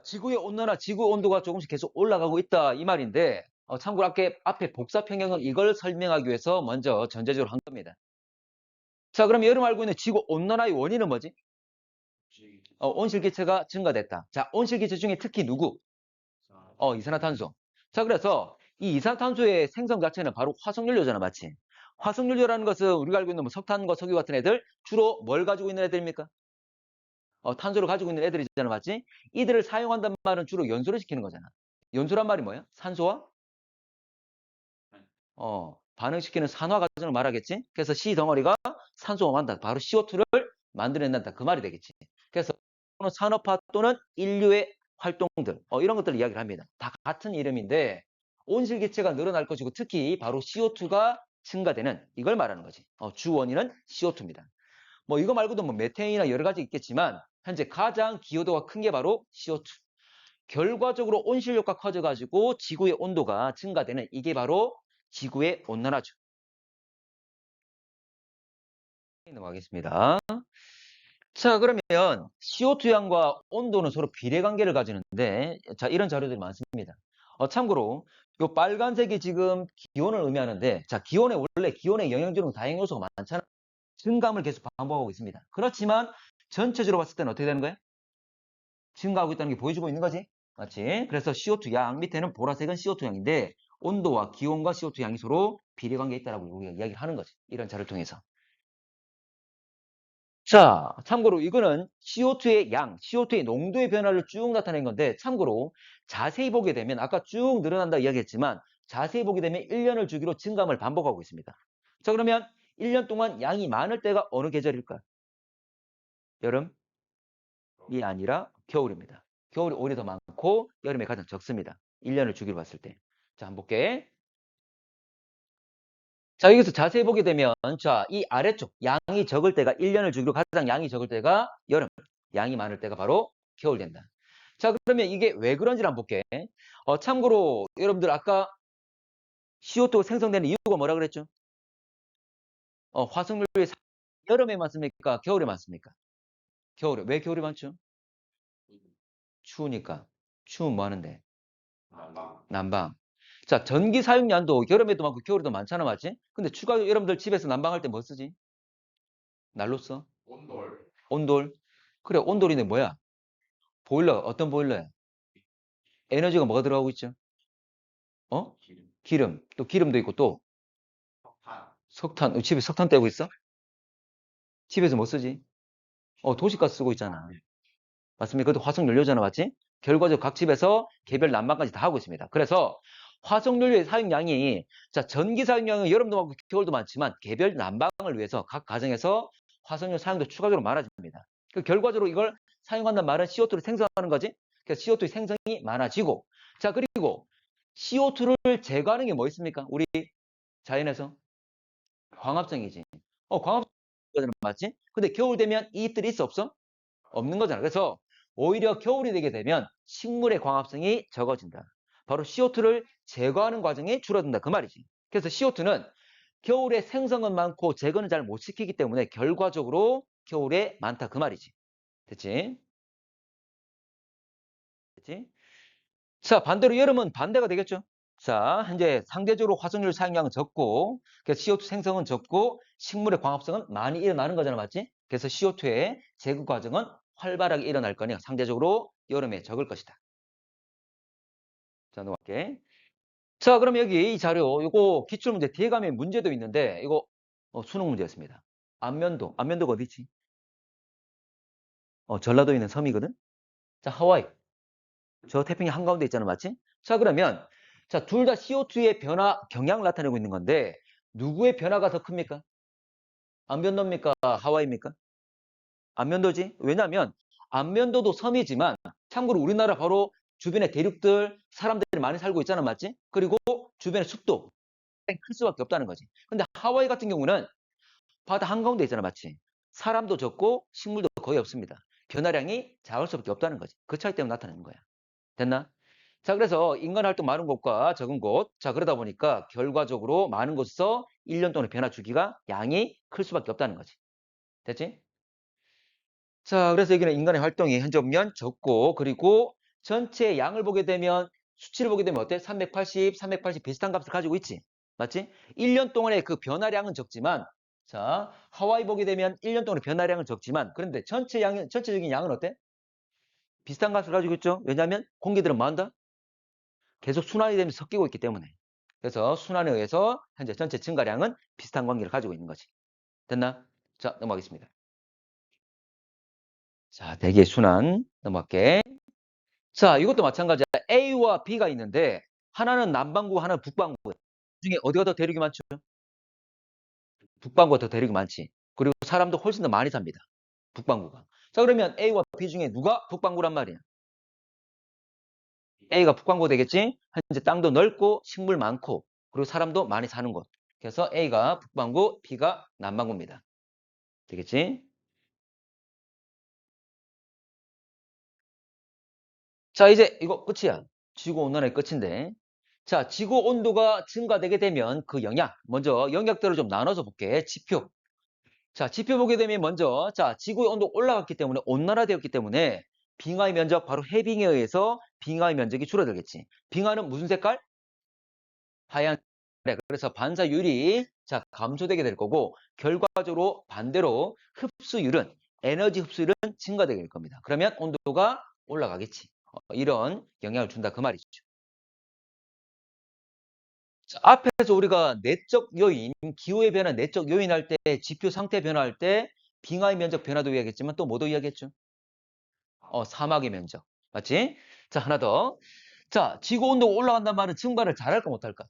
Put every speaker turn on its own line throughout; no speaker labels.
지구의 온난화, 지구 온도가 조금씩 계속 올라가고 있다 이 말인데 참고로 앞에 복사 평형은 이걸 설명하기 위해서 먼저 전제적으로 한 겁니다. 자, 그럼 여러분 알고 있는 지구 온난화의 원인은 뭐지? 온실기체가 증가됐다. 자, 온실기체 중에 특히 누구? 이산화탄소. 자, 그래서 이 이산화탄소의 생성 자체는 바로 화석연료잖아, 맞지? 화석연료라는 것은 우리가 알고 있는 뭐 석탄과 석유 같은 애들 주로 뭘 가지고 있는 애들입니까? 탄소를 가지고 있는 애들이잖아, 맞지? 이들을 사용한단 말은 주로 연소를 시키는 거잖아. 연소란 말이 뭐야? 산소와 반응시키는 산화 과정을 말하겠지? 그래서 C 덩어리가 산소가 만다. 바로 CO2를 만들어낸다. 그 말이 되겠지. 그래서 산업화 또는 인류의 활동들, 이런 것들을 이야기를 합니다. 다 같은 이름인데 온실기체가 늘어날 것이고 특히 바로 CO2가 증가되는 이걸 말하는 거지. 주 원인은 CO2입니다. 뭐 이거 말고도 뭐 메테인이나 여러 가지 있겠지만 현재 가장 기여도가 큰 게 바로 CO2. 결과적으로 온실효과가 커져가지고 지구의 온도가 증가되는 이게 바로 지구의 온난화죠. 넘어가겠습니다. 자, 그러면 CO2양과 온도는 서로 비례관계를 가지는데 자, 이런 자료들이 많습니다. 참고로 이 빨간색이 지금 기온을 의미하는데 자, 원래 기온에 영향 주는 다양한 요소가 많잖아. 증감을 계속 반복하고 있습니다. 그렇지만 전체적으로 봤을 때는 어떻게 되는 거예요? 증가하고 있다는 게 보여주고 있는 거지. 맞지? 그래서 CO2 양 밑에는 보라색은 CO2 양인데 온도와 기온과 CO2 양이 서로 비례관계에 있다라고 우리가 이야기를 하는 거지. 이런 자료를 통해서. 자, 참고로 이거는 CO2의 양, CO2의 농도의 변화를 쭉 나타낸 건데 참고로 자세히 보게 되면 아까 쭉 늘어난다 이야기했지만 자세히 보게 되면 1년을 주기로 증감을 반복하고 있습니다. 자, 그러면 1년 동안 양이 많을 때가 어느 계절일까? 여름이 아니라 겨울입니다. 겨울이 오히려 더 많고 여름에 가장 적습니다. 1년을 주기로 봤을 때. 자, 한번 볼게. 자, 여기서 자세히 보게 되면 자, 이 아래쪽 양이 적을 때가 1년을 주기로 가장 양이 적을 때가 여름, 양이 많을 때가 바로 겨울 된다. 자, 그러면 이게 왜 그런지를 한번 볼게. 참고로 여러분들 아까 CO2 생성되는 이유가 뭐라 그랬죠? 화석연료의 여름에 많습니까? 겨울에 많습니까? 겨울에. 왜 겨울이 많죠? 추우니까. 추우면 뭐 하는데? 난방. 자, 전기 사용량도 여름에도 많고 겨울에도 많잖아, 맞지? 근데 여러분들 집에서 난방할 때 뭐 쓰지? 난로 써? 온돌. 그래, 온돌이네 뭐야? 보일러, 어떤 보일러야? 에너지가 뭐가 들어가고 있죠? 어? 기름. 또 기름도 있고 또 석탄. 집에 석탄 떼고 있어? 집에서 뭐 쓰지? 도시가스 쓰고 있잖아. 맞습니까? 그것도 화석연료잖아, 맞지? 결과적으로 각 집에서 개별 난방까지 다 하고 있습니다. 그래서 화석연료의 사용량이 자, 전기 사용량은 여름도 많고 겨울도 많지만 개별 난방을 위해서 각 가정에서 화석연료 사용도 추가적으로 많아집니다. 그 결과적으로 이걸 사용한다는 말은 CO2를 생성하는 거지. 그래서 CO2 생성이 많아지고 자, 그리고 CO2를 제거하는 게 뭐 있습니까? 우리 자연에서 광합성이지. 광합성 맞지? 근데 겨울 되면 이들이 있어 없어? 없는 거잖아. 그래서 오히려 겨울이 되게 되면 식물의 광합성이 적어진다. 바로 CO2를 제거하는 과정이 줄어든다. 그 말이지. 그래서 CO2는 겨울에 생성은 많고 제거는 잘 못 시키기 때문에 결과적으로 겨울에 많다. 그 말이지. 됐지? 됐지? 자, 반대로 여름은 반대가 되겠죠? 자, 현재 상대적으로 화석연료 사용량은 적고, 그래서 CO2 생성은 적고, 식물의 광합성은 많이 일어나는 거잖아, 맞지? 그래서 CO2의 제거 과정은 활발하게 일어날 거니 상대적으로 여름에 적을 것이다. 자, 넘어갈게. 자, 그럼 여기 이 자료, 이거 기출문제 뒤에 가면 문제도 있는데, 이거 수능 문제였습니다. 안면도가 어디 있지? 전라도에 있는 섬이거든? 자, 하와이. 저 태평양 한가운데 있잖아, 맞지? 자, 그러면, 자, 둘 다 CO2의 변화, 경향을 나타내고 있는 건데, 누구의 변화가 더 큽니까? 안면도입니까? 하와이입니까? 안면도지? 왜냐면, 안면도도 섬이지만, 참고로 우리나라 바로 주변에 대륙들, 사람들이 많이 살고 있잖아, 맞지? 그리고 주변에 숲도 클 수밖에 없다는 거지. 근데 하와이 같은 경우는 바다 한가운데 있잖아, 맞지? 사람도 적고, 식물도 거의 없습니다. 변화량이 작을 수밖에 없다는 거지. 그 차이 때문에 나타나는 거야. 됐나? 자, 그래서 인간 활동 많은 곳과 적은 곳. 자, 그러다 보니까 결과적으로 많은 곳에서 1년 동안의 변화 주기가 양이 클 수밖에 없다는 거지. 됐지? 자, 그래서 여기는 인간의 활동이 현재 보면 적고, 그리고 전체 양을 보게 되면 수치를 보게 되면 어때? 380, 380 비슷한 값을 가지고 있지. 맞지? 1년 동안의 그 변화량은 적지만 자, 하와이 보게 되면 1년 동안의 변화량은 적지만 그런데 전체적인 양은 어때? 비슷한 값을 가지고 있죠. 왜냐하면 공기들은 뭐 한다? 계속 순환이 되면서 섞이고 있기 때문에. 그래서 순환에 의해서 현재 전체 증가량은 비슷한 관계를 가지고 있는 거지. 됐나? 자, 넘어가겠습니다. 자, 대기의 순환 넘어갈게. 자, 이것도 마찬가지야. A와 B가 있는데 하나는 남반구, 하나는 북반구. 중에 어디가 더 대륙이 많죠? 북반구가 더 대륙이 많지. 그리고 사람도 훨씬 더 많이 삽니다. 북반구가. 자, 그러면 A와 B 중에 누가 북반구란 말이야? A가 북반구 되겠지? 현재 땅도 넓고 식물 많고 그리고 사람도 많이 사는 곳. 그래서 A가 북반구, B가 남반구입니다. 되겠지? 자, 이제 이거 끝이야. 지구온난화의 끝인데. 자, 지구 온도가 증가되게 되면 그 영향, 먼저 영역들을 좀 나눠서 볼게. 지표. 자, 지표 보게 되면 먼저, 자, 지구의 온도 올라갔기 때문에, 온난화되었기 때문에, 빙하의 면적, 바로 해빙에 의해서 빙하의 면적이 줄어들겠지. 빙하는 무슨 색깔? 하얀. 그래, 그래서 반사율이, 자, 감소되게 될 거고, 결과적으로 반대로 흡수율은, 에너지 흡수율은 증가되게 될 겁니다. 그러면 온도가 올라가겠지. 이런 영향을 준다. 그 말이죠. 자, 앞에서 우리가 내적 요인, 기후의 변화, 내적 요인 할 때, 지표 상태 변화할 때, 빙하의 면적 변화도 이야기했지만 또 뭐도 이야기했죠? 사막의 면적. 맞지? 자, 하나 더. 자, 지구 온도가 올라간다는 말은 증발을 잘할까 못할까?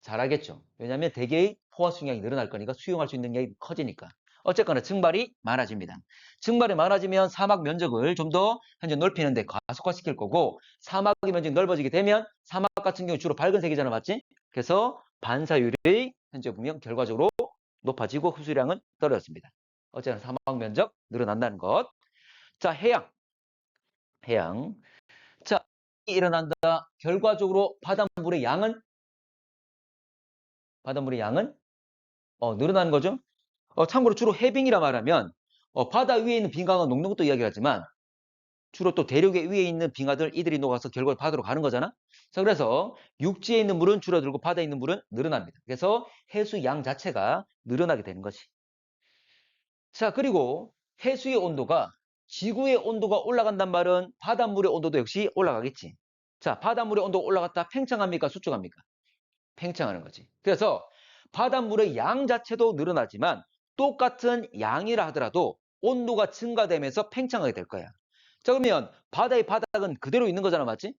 잘하겠죠. 왜냐하면 대개의 포화 수량이 늘어날 거니까 수용할 수 있는 게 커지니까. 어쨌거나 증발이 많아집니다. 증발이 많아지면 사막 면적을 좀 더 현재 넓히는데 가속화시킬 거고 사막의 면적이 넓어지게 되면 사막 같은 경우 주로 밝은색이잖아. 맞지? 그래서 반사율이 현재 보면 결과적으로 높아지고 흡수량은 떨어졌습니다. 어쨌든 사막 면적 늘어난다는 것. 자, 해양. 자, 일어난다. 결과적으로 바닷물의 양은 늘어나는 거죠. 참고로 주로 해빙이라 말하면 바다 위에 있는 빙하가 녹는 것도 이야기하지만 주로 또 대륙의 위에 있는 빙하들 이들이 녹아서 결국 바다로 가는 거잖아. 자, 그래서 육지에 있는 물은 줄어들고 바다에 있는 물은 늘어납니다. 그래서 해수 양 자체가 늘어나게 되는 거지. 자, 그리고 해수의 온도가 지구의 온도가 올라간단 말은 바닷물의 온도도 역시 올라가겠지. 자, 바닷물의 온도가 올라갔다 팽창합니까? 수축합니까? 팽창하는 거지. 그래서 바닷물의 양 자체도 늘어나지만 똑같은 양이라 하더라도 온도가 증가되면서 팽창하게 될 거야. 자, 그러면 바다의 바닥은 그대로 있는 거잖아, 맞지?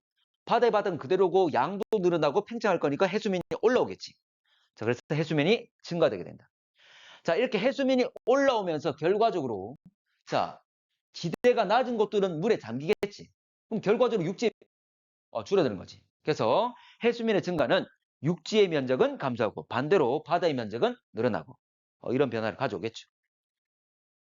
바다의 바닥은 그대로고 양도 늘어나고 팽창할 거니까 해수면이 올라오겠지. 자, 그래서 해수면이 증가되게 된다. 자, 이렇게 해수면이 올라오면서 결과적으로 자, 지대가 낮은 곳들은 물에 잠기겠지. 그럼 결과적으로 육지에 줄어드는 거지. 그래서 해수면의 증가는 육지의 면적은 감소하고 반대로 바다의 면적은 늘어나고 이런 변화를 가져오겠죠.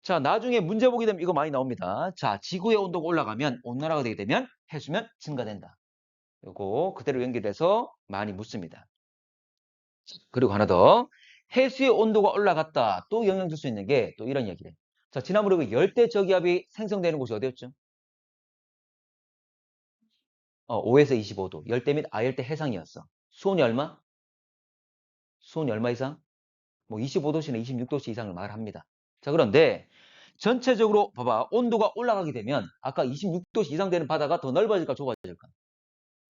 자, 나중에 문제 보게 되면 이거 많이 나옵니다. 자, 지구의 온도가 올라가면 온난화가 되게 되면 해수면 증가된다. 이거 그대로 연결해서 많이 묻습니다. 그리고 하나 더. 해수의 온도가 올라갔다. 또 영향 줄 수 있는 게 또 이런 얘기를. 자, 지난번에 그 열대 저기압이 생성되는 곳이 어디였죠? 5에서 25도. 열대 및 아열대 해상이었어. 수온이 얼마? 수온이 얼마 이상? 뭐 25도씨나 26도씨 이상을 말합니다. 자, 그런데 전체적으로 봐봐. 온도가 올라가게 되면 아까 26도씨 이상 되는 바다가 더 넓어질까 좁아질까?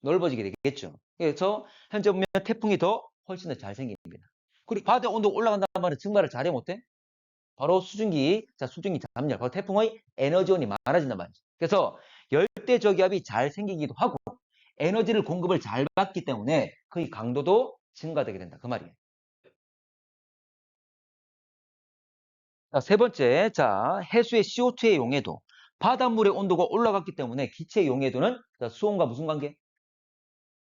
넓어지게 되겠죠. 그래서 현재 보면 태풍이 더 훨씬 더 잘 생깁니다. 그리고 바다 온도가 올라간다는 말은 증발을 잘해 못해? 바로 수증기, 자, 수증기 잠열, 바로 태풍의 에너지원이 많아진단 말이죠. 그래서 열대 저기압이 잘 생기기도 하고 에너지를 공급을 잘 받기 때문에 그의 강도도 증가되게 된다. 그 말이에요. 자, 세 번째, 자, 해수의 CO2의 용해도. 바닷물의 온도가 올라갔기 때문에 기체의 용해도는 자, 수온과 무슨 관계?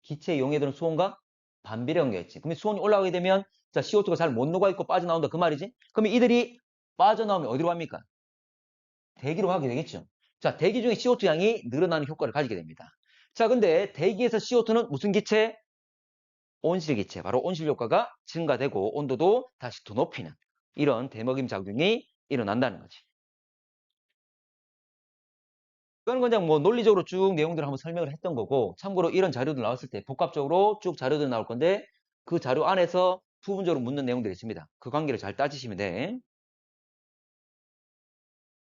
기체의 용해도는 수온과 반비례 관계였지. 그러면 수온이 올라가게 되면 자, CO2가 잘 못 녹아 있고 빠져나온다. 그 말이지. 그러면 이들이 빠져나오면 어디로 갑니까? 대기로 가게 되겠죠. 자, 대기 중에 CO2 양이 늘어나는 효과를 가지게 됩니다. 자, 근데 대기에서 CO2는 무슨 기체? 온실 기체. 바로 온실 효과가 증가되고 온도도 다시 더 높이는 이런 대먹임 작용이 일어난다는 거지. 그건 그냥 뭐 논리적으로 쭉 내용들을 한번 설명을 했던 거고, 참고로 이런 자료들 나왔을 때 복합적으로 쭉 자료들 나올 건데 그 자료 안에서 부분적으로 묻는 내용들이 있습니다. 그 관계를 잘 따지시면 돼.